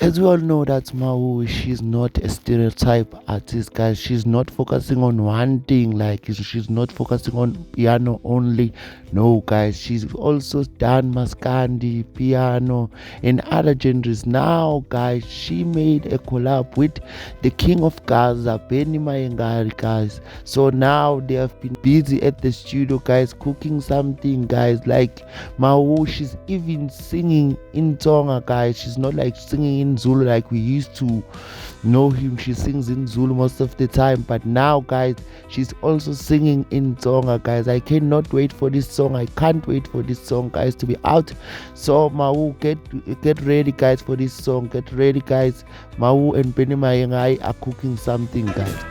As we all know that Mau, she's not a stereotype artist, guys. She's not focusing on one thing, like she's not focusing on piano only. No, guys, she's also done maskandi, piano, and other genres. Now, guys, she made a collab with the King of Gaza, Benny Mayengari, guys. So now they have been busy at the studio, guys, cooking something, guys. Like Mau, she's even singing in Tonga, guys. She's not like singing in Zulu like we used to know him. She sings in Zulu most of the time, but now, guys, she's also singing in Tonga, guys. I cannot wait for this song. I can't wait for this song, guys, to be out. So Mau, get ready, guys, for this song. Get ready, guys. Mau and Benny Mayengai are cooking something, guys.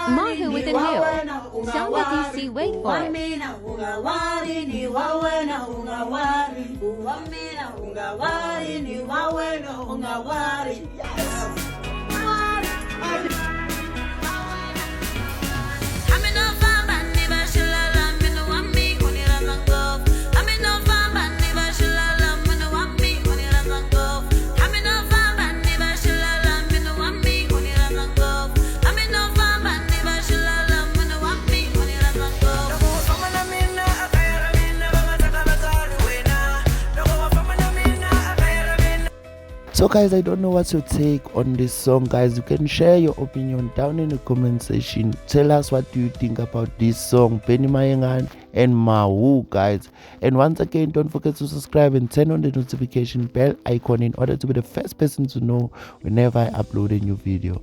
Mahu with inhale. Samba DC, wait for it. So guys, I don't know what's your take on this song, guys. You can share your opinion down in the comment section. Tell us what do you think about this song, Benny Mayengan and Mau, guys. And once again, don't forget to subscribe and turn on the notification bell icon in order to be the first person to know whenever I upload a new video.